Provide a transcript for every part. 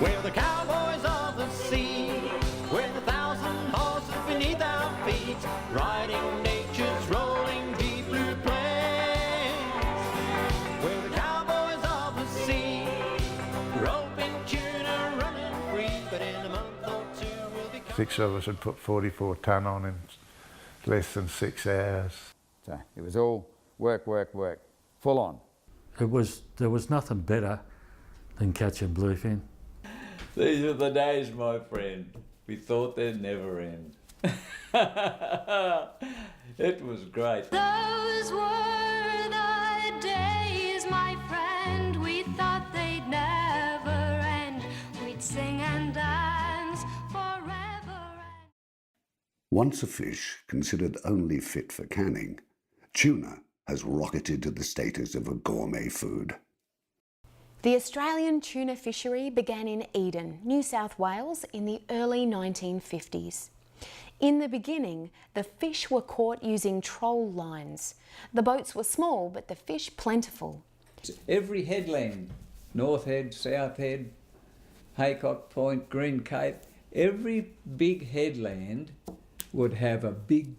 We're the cowboys of the sea. We're the thousand horses beneath our feet, riding nature's rolling deep blue plains. We're the cowboys of the sea, roping tuna, running free, but in a month or two we'll be... 6 of us had put 44 tonne on in less than 6 hours. So it was all work, work, work, full on. There was nothing better than catching bluefin. These are the days, my friend. We thought they'd never end. It was great. Those were the days, my friend. We thought they'd never end. We'd sing and dance forever. Once a fish considered only fit for canning, tuna has rocketed to the status of a gourmet food. The Australian tuna fishery began in Eden, New South Wales in the early 1950s. In the beginning, the fish were caught using troll lines. The boats were small, but the fish plentiful. Every headland, North Head, South Head, Haycock Point, Green Cape, every big headland would have a big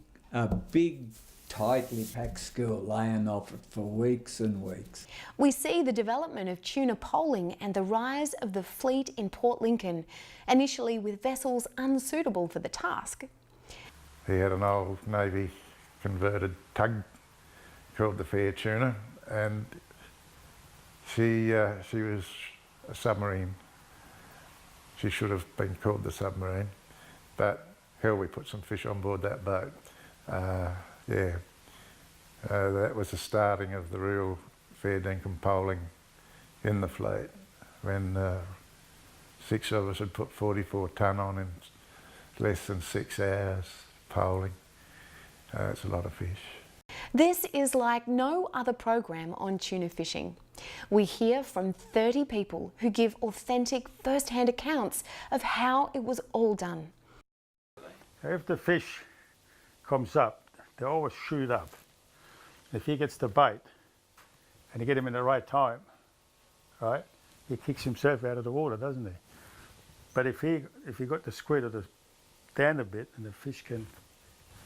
tightly packed school laying off it for weeks and weeks. We see the development of tuna poling and the rise of the fleet in Port Lincoln, initially with vessels unsuitable for the task. He had an old Navy converted tug called the Fair Tuna, and she was a submarine. She should have been called the submarine, but hell, we put some fish on board that boat. That was the starting of the real fair dinkum poling in the fleet, when 6 of us had put 44 tonne on in less than 6 hours poling. It's a lot of fish. This is like no other program on tuna fishing. We hear from 30 people who give authentic first-hand accounts of how it was all done. If the fish comes up, they always shoot up. If he gets the bite and you get him in the right time, right, he kicks himself out of the water, doesn't he? But if he got the squid or the down a bit and the fish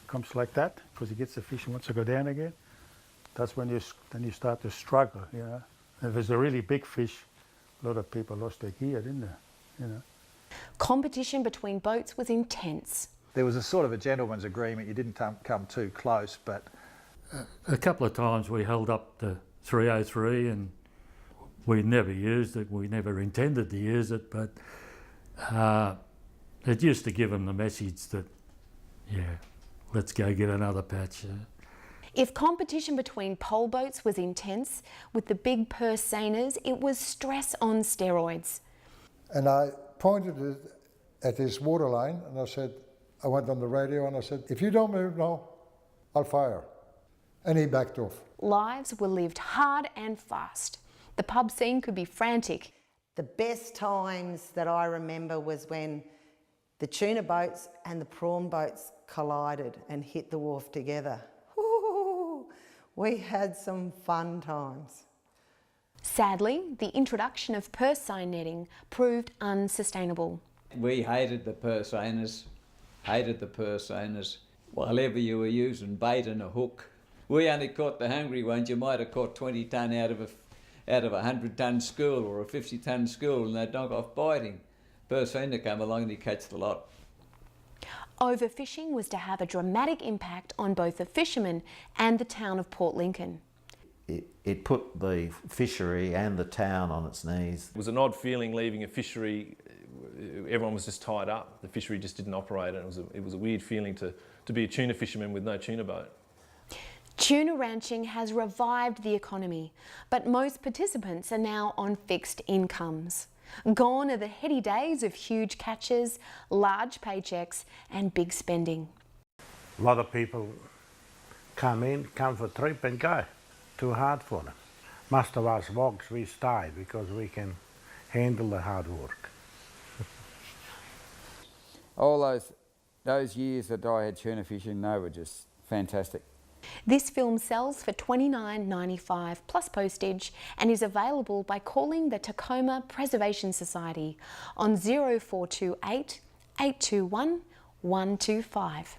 comes like that, because he gets the fish and wants to go down again, that's when you start to struggle, you know. And if it's a really big fish, a lot of people lost their gear, didn't they? You know. Competition between boats was intense. There was a sort of a gentleman's agreement. You didn't come too close, but... A couple of times we held up the 303 and we never used it. We never intended to use it, but it used to give them the message that, yeah, let's go get another patch. If competition between pole boats was intense, with the big purse seiners, it was stress on steroids. And I pointed it at this water line and I went on the radio and I said, if you don't move now, I'll fire. And he backed off. Lives were lived hard and fast. The pub scene could be frantic. The best times that I remember was when the tuna boats and the prawn boats collided and hit the wharf together. Ooh, we had some fun times. Sadly, the introduction of purse seine netting proved unsustainable. We hated the purse seiners, while ever you were using bait and a hook. We only caught the hungry ones. You might have caught 20 tonne out of a 100 tonne school or a 50 tonne school, and they'd knock off biting. Purse seiner come along and he'd catch the lot. Overfishing was to have a dramatic impact on both the fishermen and the town of Port Lincoln. It put the fishery and the town on its knees. It was an odd feeling leaving a fishery. Everyone was just tied up. The fishery just didn't operate, and it was a weird feeling to be a tuna fisherman with no tuna boat. Tuna ranching has revived the economy, but most participants are now on fixed incomes. Gone are the heady days of huge catches, large paychecks and big spending. A lot of people come for a trip and go. Too hard for them. Most of us wogs, we stay because we can handle the hard work. All those years that I had tuna fishing, they were just fantastic. This film sells for $29.95 plus postage and is available by calling the Tacoma Preservation Society on 0428 821 125.